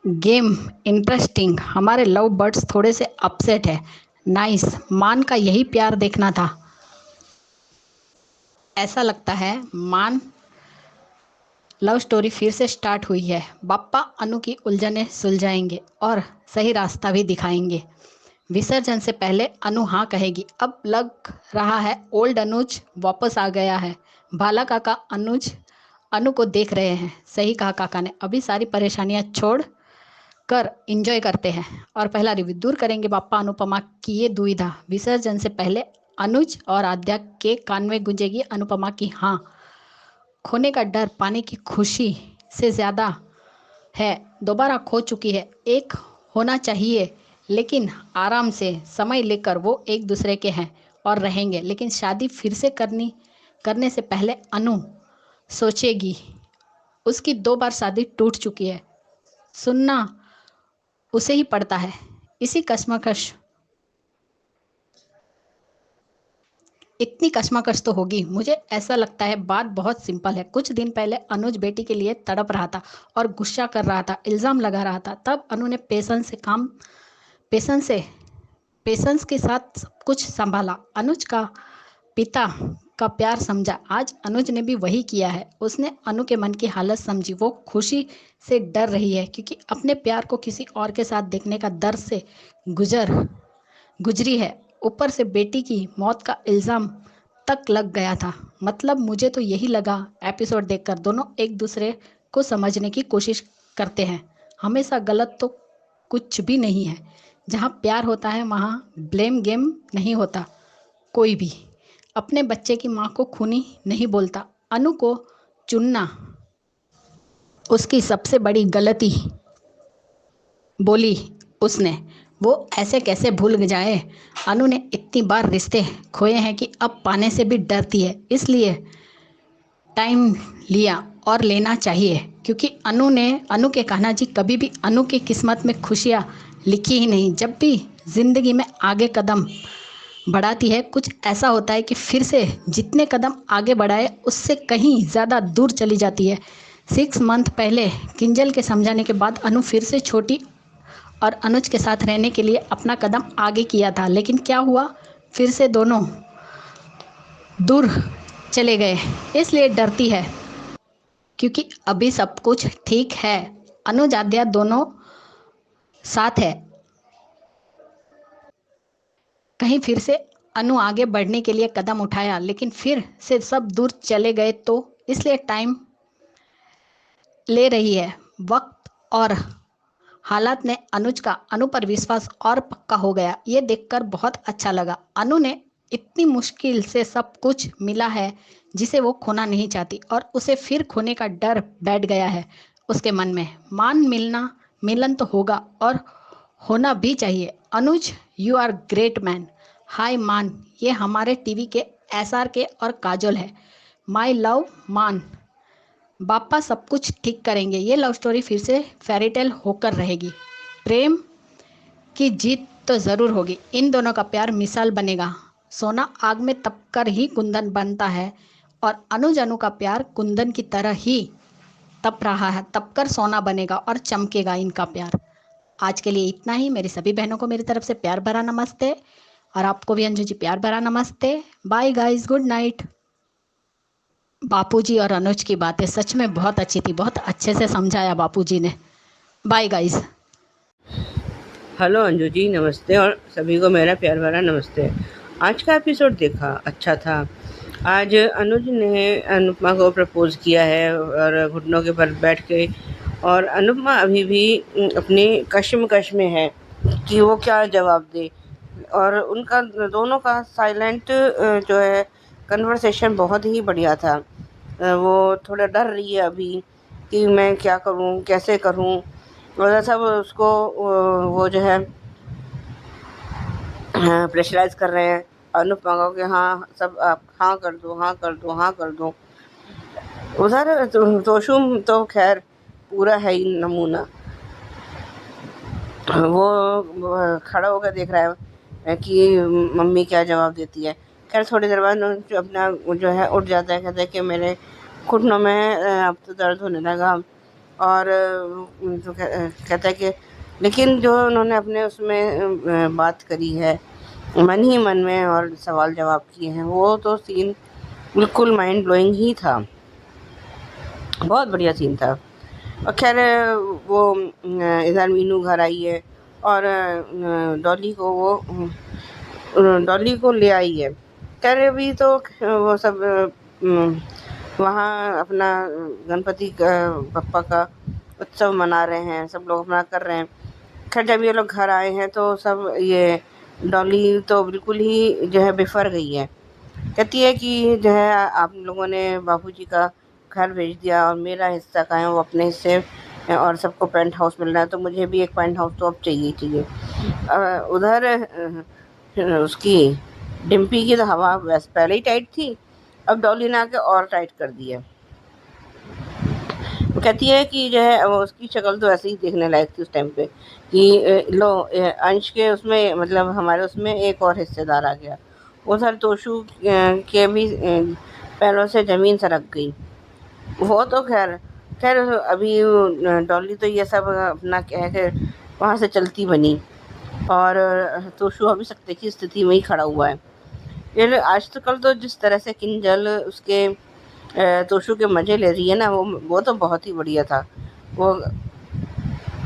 S5: Game interesting. हमारे लव बर्ड्स थोड़े से अपसेट है। नाइस। मान का यही प्यार देखना था। ऐसा लगता है मान लव स्टोरी फिर से स्टार्ट हुई है। बाप्पा अनु की उलझनें सुलझाएंगे और सही रास्ता भी दिखाएंगे। विसर्जन से पहले अनु हाँ कहेगी। अब लग रहा है ओल्ड अनुज वापस आ गया है। भाला काका अनु को देख रहे हैं। सही कहा काका ने। अभी सारी परेशानियां छोड़ कर इंजॉय करते हैं और पहला रिव्यू दूर करेंगे बाप्पा अनुपमा की ये दुविधा। विसर्जन से पहले अनुज और आद्या के कान में गूंजेगी अनुपमा की हाँ। खोने का डर पाने की खुशी से ज़्यादा है। दोबारा खो चुकी है। एक होना चाहिए, लेकिन आराम से समय लेकर वो एक दूसरे के हैं और रहेंगे। लेकिन शादी फिर से करने से पहले अनु सोचेगी। उसकी 2 बार शादी टूट चुकी है। सुनना उसे ही पड़ता है। इतनी कश्मकश तो होगी। मुझे ऐसा लगता है बात बहुत सिंपल है। कुछ दिन पहले अनुज बेटी के लिए तड़प रहा था और गुस्सा कर रहा था, इल्ज़ाम लगा रहा था। तब अनु ने पेशेंस के साथ सब कुछ संभाला। अनुज का पिता का प्यार समझा। आज अनुज ने भी वही किया है। उसने अनु के मन की हालत समझी। वो खुशी से डर रही है क्योंकि अपने प्यार को किसी और के साथ देखने का दर्द से गुजरी है। ऊपर से बेटी की मौत का इल्ज़ाम तक लग गया था। मतलब मुझे तो यही लगा एपिसोड देखकर। दोनों एक दूसरे को समझने की कोशिश करते हैं। हमेशा गलत तो कुछ भी नहीं है। जहाँ प्यार होता है वहाँ ब्लेम गेम नहीं होता। कोई भी अपने बच्चे की माँ को खूनी नहीं बोलता। अनु को चुनना उसकी सबसे बड़ी गलती बोली उसने। वो ऐसे कैसे भूल जाए। अनु ने इतनी बार रिश्ते खोए हैं कि अब पाने से भी डरती है। इसलिए टाइम लिया और लेना चाहिए, क्योंकि अनु के कान्हा जी कभी भी अनु की किस्मत में खुशियाँ लिखी ही नहीं। जब भी जिंदगी में आगे कदम बढ़ाती है, कुछ ऐसा होता है कि फिर से जितने कदम आगे बढ़ाए उससे कहीं ज़्यादा दूर चली जाती है। 6 मंथ पहले किंजल के समझाने के बाद अनु फिर से छोटी और अनुज के साथ रहने के लिए अपना कदम आगे किया था। लेकिन क्या हुआ, फिर से दोनों दूर चले गए। इसलिए डरती है, क्योंकि अभी सब कुछ ठीक है। अनुज आद्या दोनों साथ है। कहीं फिर से अनु आगे बढ़ने के लिए कदम उठाया, लेकिन फिर से सब दूर चले गए। तो इसलिए टाइम ले रही है। वक्त और हालात ने अनुज का अनु पर विश्वास और पक्का हो गया। ये देखकर बहुत अच्छा लगा। अनु ने इतनी मुश्किल से सब कुछ मिला है जिसे वो खोना नहीं चाहती और उसे फिर खोने का डर बैठ गया है उसके मन में। मान मिलन तो होगा और होना भी चाहिए। अनुज, यू आर ग्रेट मैन। हाय मान, ये हमारे टीवी के एसआर के और काजल है। माय लव मान, बापा सब कुछ ठीक करेंगे। ये लव स्टोरी फिर से फेरी टेल होकर रहेगी। प्रेम की जीत तो ज़रूर होगी। इन दोनों का प्यार मिसाल बनेगा। सोना आग में तपकर ही कुंदन बनता है और अनुज अनु का प्यार कुंदन की तरह ही तप रहा है। तपकर सोना बनेगा और चमकेगा इनका प्यार। आज के लिए इतना ही। मेरी सभी बहनों को मेरी तरफ से प्यार भरा नमस्ते और आपको भी अंजू जी प्यार भरा नमस्ते। Bye guys, good night. Bapuji और अनुज की बातें सच में बहुत अच्छी थी, बहुत अच्छे से समझाया बापूजी ने। Bye guys.
S6: Hello Anju ji, नमस्ते और सभी को मेरा प्यार भरा नमस्ते। आज का एपिसोड देखा, अच्छा था। आज अनुज ने अनुपमा को प्रपोज किया है और घुटनों के पर बैठ के, और अनुपमा अभी भी अपनी कश्मकश में है कि वो क्या जवाब दे। और उनका दोनों का साइलेंट जो है कन्वर्सेशन बहुत ही बढ़िया था। वो थोड़ा डर रही है अभी कि मैं क्या करूं, कैसे करूं, और सब उसको वो जो है प्रेशराइज कर रहे हैं अनुपमा को कि हाँ सब आप हाँ कर दो, हाँ कर दो, हाँ कर दो। उधर तोशुम तो खैर पूरा है ही नमूना। वो खड़ा होकर देख रहा है कि मम्मी क्या जवाब देती है। खैर थोड़ी देर बाद जो अपना जो है उठ जाता है, कहता है कि मेरे घुटनों में अब तो दर्द होने लगा। और तो कहता है कि लेकिन जो उन्होंने अपने उसमें बात करी है मन ही मन में और सवाल जवाब किए हैं, वो तो सीन बिल्कुल माइंड ब्लोइंग ही था। बहुत बढ़िया सीन था। और खैर वो इधर मीनू घर आई है और डॉली को ले आई है। खैर अभी तो वो सब वहाँ अपना गणपति बप्पा का उत्सव मना रहे हैं, सब लोग अपना कर रहे हैं। खैर जब ये लोग घर आए हैं तो सब ये डॉली तो बिल्कुल ही जो है बिफर गई है। कहती है कि जो है आप लोगों ने बाबूजी का घर भेज दिया और मेरा हिस्सा का है वो अपने हिस्से, और सबको पेंट हाउस मिल रहा है तो मुझे भी एक पेंट हाउस तो अब चाहिए। उधर उसकी डिम्पी की तो हवा वैसे पहले ही टाइट थी, अब डॉली ने आके और टाइट कर दी है। वो कहती है कि जो है वो उसकी शक्ल तो ऐसे ही देखने लायक थी उस टाइम पे कि लो अंश के उसमें मतलब हमारे उसमें एक और हिस्सेदार आ गया। उधर तोशु के भी पैरों से ज़मीन सरक गई। वो तो खैर अभी डॉली तो ये सब अपना कह के वहाँ से चलती बनी और तोशु अभी सकते की स्थिति में ही खड़ा हुआ है। ये आज तो कल तो जिस तरह से किंजल उसके तोशु के मज़े ले रही है ना, वो तो बहुत ही बढ़िया था। वो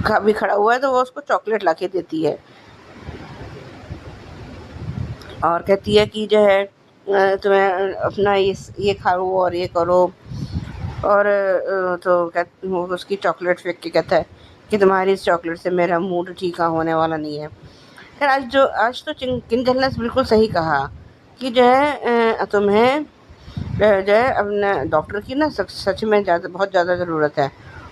S6: अभी खड़ा हुआ है तो वो उसको चॉकलेट ला के देती है और कहती है कि जो है तुम्हें अपना ये खाओ और ये करो। और तो वो उसकी चॉकलेट फेंक के कहता है कि तुम्हारी इस चॉकलेट से मेरा मूड ठीक होने वाला नहीं है। खैर आज तो किंजल ने बिल्कुल सही कहा कि जो है तुम्हें जो है अपना डॉक्टर की ना सच में बहुत ज़्यादा ज़रूरत है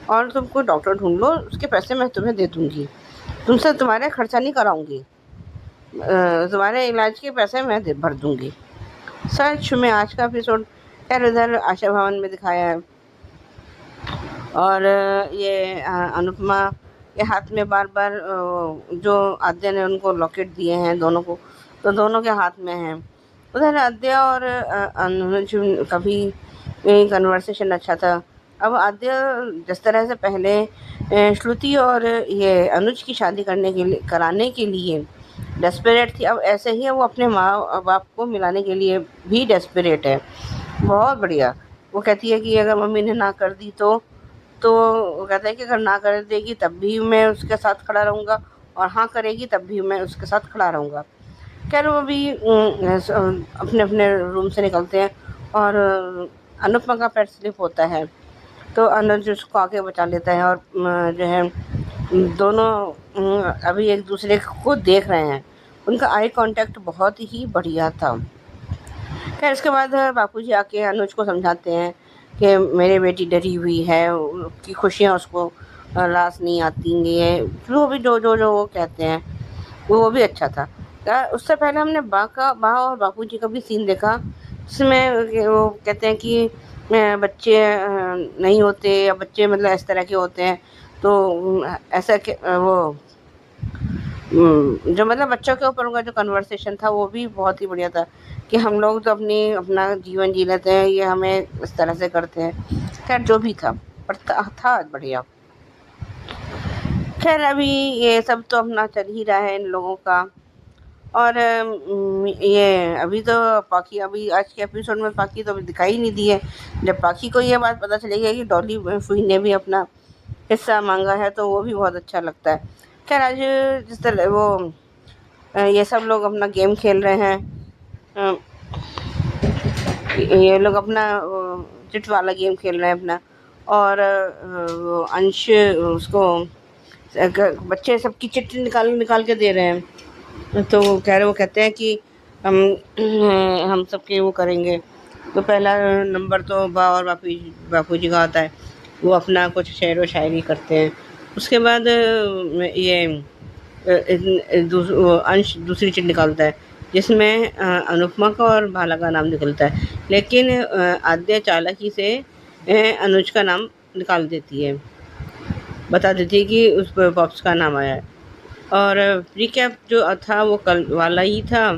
S6: और तुम कोई डॉक्टर ढूंढ लो, उसके पैसे मैं तुम्हें दे दूँगी, तुमसे तुम्हारे खर्चा नहीं कराऊँगी, तुम्हारे इलाज के पैसे मैं भर दूँगी। सच में आज का एपिसोड खैर इधर आशा भवन में दिखाया है और ये अनुपमा के हाथ में बार बार जो आद्या ने उनको लॉकेट दिए हैं दोनों को, तो दोनों के हाथ में हैं। उधर आद्या और अनुज का भी कन्वर्सेशन अच्छा था। अब आद्या जिस तरह से पहले श्रुति और ये अनुज की शादी कराने के लिए डेस्परेट थी, अब ऐसे ही वो अपने माँ बाप को मिलाने के लिए भी डेस्परेट है। बहुत बढ़िया। वो कहती है कि अगर मम्मी ने ना कर दी तो वो कहता है कि अगर ना कर देगी तब भी मैं उसके साथ खड़ा रहूँगा और हाँ करेगी तब भी मैं उसके साथ खड़ा रहूँगा। खैर वो भी अपने अपने रूम से निकलते हैं और अनुपमा का पेट स्लिप होता है तो अनुज उसको आके बचा लेता है और जो है दोनों अभी एक दूसरे को देख रहे हैं। उनका आई कांटेक्ट बहुत ही बढ़िया था। खैर उसके बाद बापूजी आके अनुज को समझाते हैं कि मेरी बेटी डरी हुई है, उसकी खुशियाँ उसको रास नहीं आती, ये जो भी जो वो कहते हैं वो भी अच्छा था। उससे पहले हमने बा और बापूजी का भी सीन देखा, जिसमें वो कहते हैं कि बच्चे नहीं होते, या बच्चे मतलब इस तरह के होते हैं, तो ऐसा कि वो जो मतलब बच्चों के ऊपर उनका जो कन्वर्सेशन था वो भी बहुत ही बढ़िया था, कि हम लोग तो अपना जीवन जी लेते हैं, ये हमें इस तरह से करते हैं। खैर जो भी था, पर था बढ़िया। खैर अभी ये सब तो अपना चल ही रहा है इन लोगों का। और ये अभी तो पाखी, अभी आज के एपिसोड में पाखी तो अभी दिखाई ही नहीं दी है। जब पाखी को ये बात पता चलेगी कि डॉली फुई ने भी अपना हिस्सा मांगा है, तो वो भी बहुत अच्छा लगता है। खैर आज जिस तरह वो ये सब लोग अपना गेम खेल रहे हैं, अ, ये लोग अपना चिट वाला गेम खेल रहे हैं अपना, और वो अंश उसको बच्चे सबकी चिट निकाल निकाल के दे रहे हैं, तो वो कहते हैं कि हम हम सबके वो करेंगे। तो पहला नंबर तो बा और बापूजी का आता है, वो अपना कुछ शेर व शायरी करते हैं। उसके बाद ये वो अंश दूसरी चिट निकालता है, जिसमें अनुपमा का और भाला का नाम निकलता है, लेकिन आद्या चालाकी से अनुज का नाम निकाल देती है, बता देती है कि उस पर पॉप्स का नाम आया है। और रिकैप जो था वो कल वाला ही था।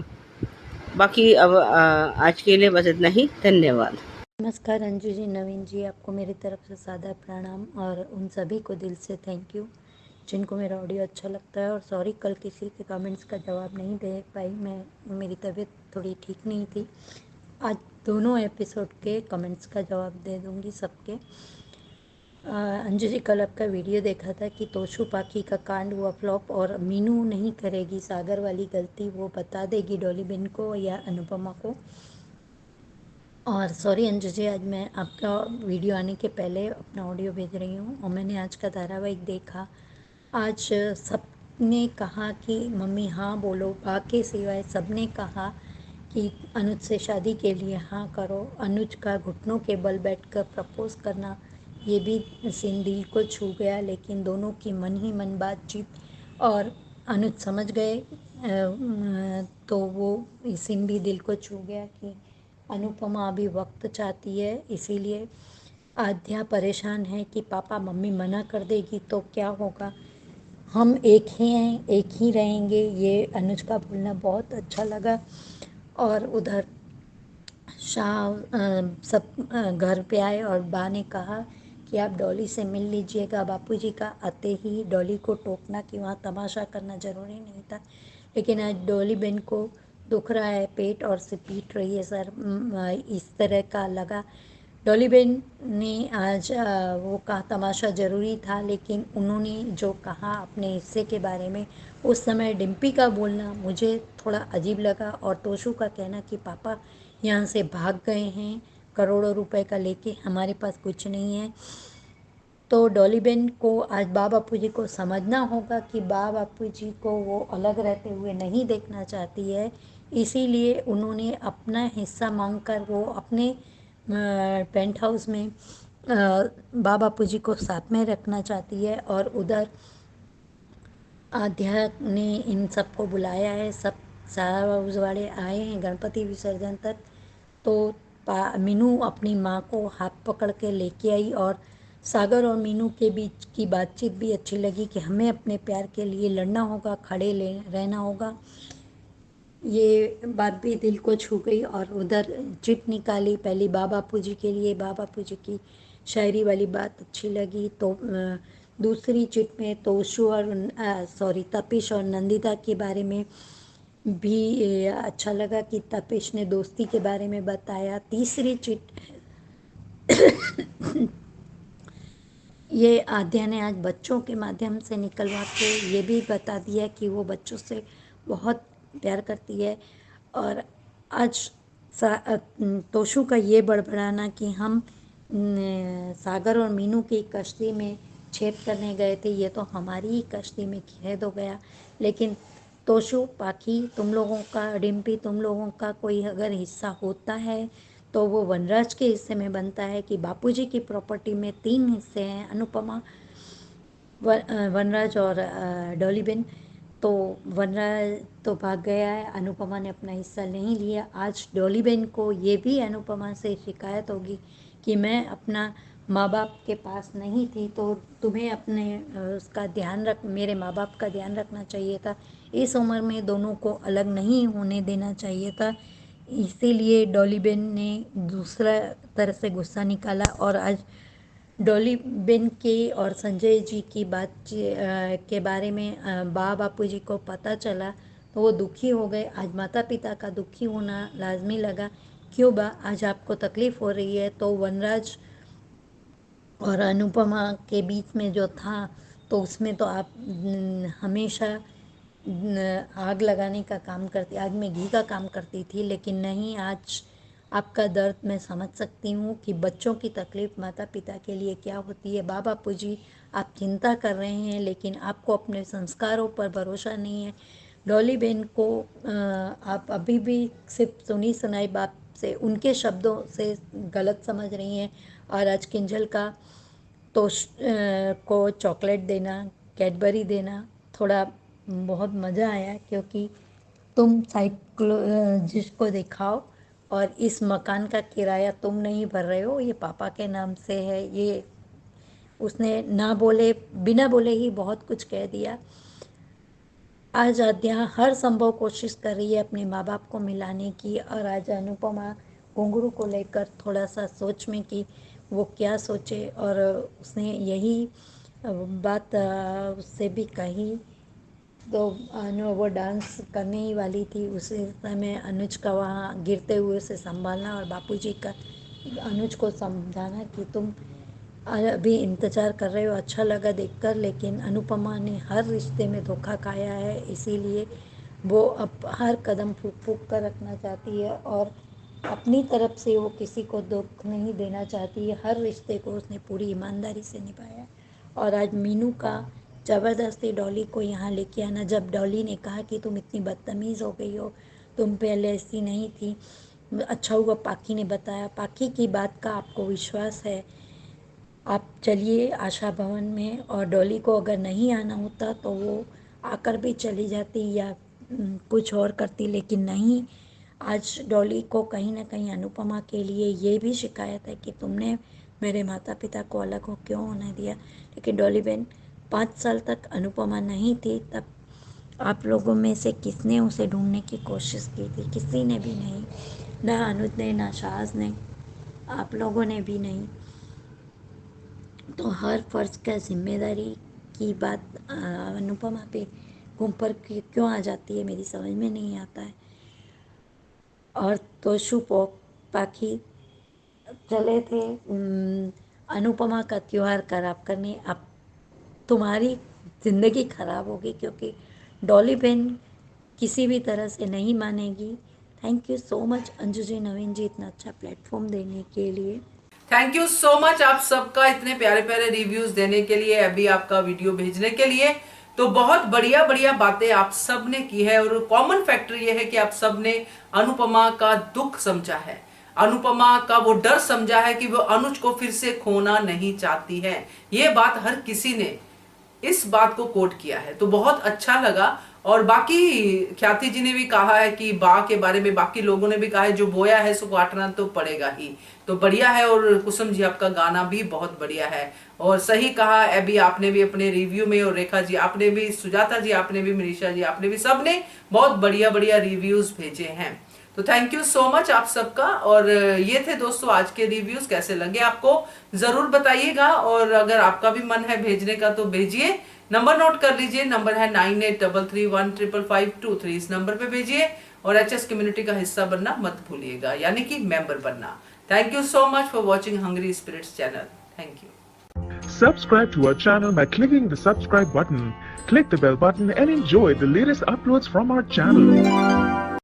S6: बाकी अब आज के लिए बस इतना ही। धन्यवाद।
S3: नमस्कार अंजू जी, नवीन जी, आपको मेरी तरफ से सादर प्रणाम और उन सभी को दिल से थैंक यू जिनको मेरा ऑडियो अच्छा लगता है। और सॉरी कल किसी के कमेंट्स का जवाब नहीं दे पाई, मेरी तबीयत थोड़ी ठीक नहीं थी। आज दोनों एपिसोड के कमेंट्स का जवाब दे दूँगी सबके। अंजू जी, कल आपका वीडियो देखा था कि तोशु पाखी का कांड हुआ फ्लॉप, और मीनू नहीं करेगी सागर वाली गलती, वो बता देगी डॉली बिन को या अनुपमा को। और सॉरी अंजू जी, आज मैं आपका वीडियो आने के पहले अपना ऑडियो भेज रही हूँ, और मैंने आज का धारावाहिक देखा। आज सब ने कहा कि मम्मी हाँ बोलो, बा के सिवाय सब ने कहा कि अनुज से शादी के लिए हाँ करो। अनुज का घुटनों के बल बैठकर प्रपोज करना, ये भी सीन दिल को छू गया, लेकिन दोनों की मन ही मन बातचीत, और अनुज समझ गए तो वो सीन भी दिल को छू गया कि अनुपमा अभी वक्त चाहती है, इसीलिए आध्या परेशान है कि पापा मम्मी मना कर देगी तो क्या होगा, हम एक ही हैं, एक ही रहेंगे। ये अनुज का बोलना बहुत अच्छा लगा। और उधर सब घर पे आए और बा ने कहा कि आप डॉली से मिल लीजिएगा। बापूजी का आते ही डॉली को टोकना कि वहाँ तमाशा करना ज़रूरी नहीं था, लेकिन आज डॉली बहन को दुख रहा है पेट और से पीट रही है सर, इस तरह का लगा। डॉली बहन ने आज वो कहा तमाशा ज़रूरी था, लेकिन उन्होंने जो कहा अपने हिस्से के बारे में, उस समय डिम्पी का बोलना मुझे थोड़ा अजीब लगा, और तोशु का कहना कि पापा यहाँ से भाग गए हैं करोड़ों रुपए का लेके, हमारे पास कुछ नहीं है। तो डॉली बेन को आज बा बापू जी को समझना होगा कि बा बापू जी को वो अलग रहते हुए नहीं देखना चाहती है, इसीलिए उन्होंने अपना हिस्सा मांगकर वो अपने पेंट हाउस में बा बापू जी को साथ में रखना चाहती है। और उधर आध्या ने इन सबको बुलाया है, सब सारा उजवाड़े आए हैं गणपति विसर्जन तक। तो मीनू अपनी माँ को हाथ पकड़ के लेके आई, और सागर और मीनू के बीच की बातचीत भी अच्छी लगी कि हमें अपने प्यार के लिए लड़ना होगा, खड़े रहना होगा। ये बात भी दिल को छू गई। और उधर चिट निकाली पहली बापू जी के लिए, बापू जी की शायरी वाली बात अच्छी लगी। तो दूसरी चिट में तोशु और तपिश और नंदिता के बारे में भी अच्छा लगा कि तपिश ने दोस्ती के बारे में बताया। तीसरी चिट ये आध्या ने आज बच्चों के माध्यम से निकलवा के ये भी बता दिया कि वो बच्चों से बहुत प्यार करती है। और आज तोशु का ये बड़बड़ाना कि हम सागर और मीनू की कश्ती में छेद करने गए थे, ये तो हमारी ही कश्ती में खेद हो गया। लेकिन
S7: तोशु, पाखी, तुम लोगों का, डिम्पी, तुम लोगों का कोई अगर हिस्सा होता है तो वो वनराज के हिस्से में बनता है कि बापूजी की प्रॉपर्टी में 3 हिस्से हैं, अनुपमा, वनराज और डॉलीबेन। तो वनराज तो भाग गया है, अनुपमा ने अपना हिस्सा नहीं लिया। आज डॉलीबेन को ये भी अनुपमा से शिकायत होगी कि मैं अपना माँ बाप के पास नहीं थी, तो तुम्हें अपने उसका ध्यान रख, मेरे माँ बाप का ध्यान रखना चाहिए था। इस उम्र में दोनों को अलग नहीं होने देना चाहिए था। इसीलिए डॉलीबेन ने दूसरा तरह से गुस्सा निकाला और आज डॉलीबेन के और संजय जी की बात के बारे में बापू जी को पता चला तो वो दुखी हो गए। आज माता पिता का दुखी होना लाजमी लगा। क्यों बा, आज आपको तकलीफ़ हो रही है? तो वनराज और अनुपमा के बीच में जो था तो उसमें तो आप हमेशा आग लगाने का काम करती, आग में घी का काम करती थी, लेकिन नहीं, आज आपका दर्द मैं समझ सकती हूँ कि बच्चों की तकलीफ़ माता पिता के लिए क्या होती है। बापू जी, आप चिंता कर रहे हैं लेकिन आपको अपने संस्कारों पर भरोसा नहीं है। डॉली बहन को आप अभी भी सिर्फ सुनी सुनाई बात से, उनके शब्दों से गलत समझ रही हैं। और आज किंजल का तो को चॉकलेट देना, कैडबरी देना थोड़ा बहुत मज़ा आया, क्योंकि तुम साइकोलॉजिस्ट को दिखाओ और इस मकान का किराया तुम नहीं भर रहे हो, ये पापा के नाम से है। ये उसने ना बोले, बिना बोले ही बहुत कुछ कह दिया। आज आद्या हर संभव कोशिश कर रही है अपने माँ बाप को मिलाने की, और आज अनुपमा घुंघरू को लेकर थोड़ा सा सोच में कि वो क्या सोचे, और उसने यही बात उससे भी कही। तो वो डांस करने ही वाली थी, उसी समय अनुज का वहाँ गिरते हुए उसे संभालना और बापूजी का अनुज को समझाना कि तुम अभी इंतज़ार कर रहे हो, अच्छा लगा देखकर, लेकिन अनुपमा ने हर रिश्ते में धोखा खाया है, इसीलिए वो अब हर कदम फूक फूक कर रखना चाहती है और अपनी तरफ से वो किसी को दुख नहीं देना चाहती है। हर रिश्ते को उसने पूरी ईमानदारी से निभाया। और आज मीनू का ज़बरदस्ती डॉली को यहाँ लेके आना, जब डॉली ने कहा कि तुम इतनी बदतमीज़ हो गई हो, तुम पहले ऐसी नहीं थी, अच्छा हुआ पाखी ने बताया। पाखी की बात का आपको विश्वास है, आप चलिए आशा भवन में, और डॉली को अगर नहीं आना होता तो वो आकर भी चली जाती या कुछ और करती, लेकिन नहीं। आज डॉली को कहीं ना कहीं अनुपमा के लिए ये भी शिकायत है कि तुमने मेरे माता पिता को अलग हो क्यों होने दिया। लेकिन डॉली बहन, 5 साल तक अनुपमा नहीं थी, तब आप लोगों में से किसने उसे ढूंढने की कोशिश की थी? किसी ने भी नहीं, ना अनुज ने, ना शाहज ने, आप लोगों ने भी नहीं। तो हर फर्ज का जिम्मेदारी की बात अनुपमा पे घूम पर क्यों आ जाती है, मेरी समझ में नहीं आता है। और तोशु पाखी चले थे अनुपमा का त्यौहार खराब करने। अब तुम्हारी ज़िंदगी ख़राब होगी, क्योंकि डॉली बहन किसी भी तरह से नहीं मानेगी। Thank you so much Anju ji, Naveen ji, इतना अच्छा प्लेटफॉर्म देने के लिए।
S1: थैंक यू सो मच आप सबका इतने प्यारे प्यारे रिव्यूज देने के लिए, अभी आपका वीडियो भेजने के लिए। तो बहुत बढ़िया बढ़िया बातें आप सब ने की है, और कॉमन फैक्टर ये है कि आप सब ने अनुपमा का दुख समझा है, अनुपमा का वो डर समझा है कि वो अनुज को फिर से खोना नहीं चाहती है। ये बात हर किसी ने इस बात को कोट किया है, तो बहुत अच्छा लगा। और बाकी ख्याति जी ने भी कहा है कि बा के बारे में बाकी लोगों ने भी कहा है, जो बोया है सो काटना तो पड़ेगा ही, तो बढ़िया है। और कुसुम जी आपका गाना भी बहुत बढ़िया है, और सही कहा अभी आपने भी अपने रिव्यू में, और रेखा जी आपने भी, सुजाता जी आपने भी, मनीषा जी आपने भी, सबने बहुत बढ़िया बढ़िया रिव्यूज भेजे हैं। तो थैंक यू सो मच आप सबका। और ये थे दोस्तों आज के रिव्यूज, कैसे लगे आपको जरूर बताइएगा, और अगर आपका भी मन है भेजने का तो भेजिए। नंबर नोट कर लीजिए, नंबर है 9833155523, इस नंबर पे भेजिए। और एचएस कम्युनिटी का हिस्सा बनना मत भूलिएगा, यानी कि मेंबर बनना। Thank you so much for watching hungry spirits channel. Thank you.
S8: Subscribe to our channel by clicking the subscribe button. Click the bell button and enjoy the latest uploads from our channel.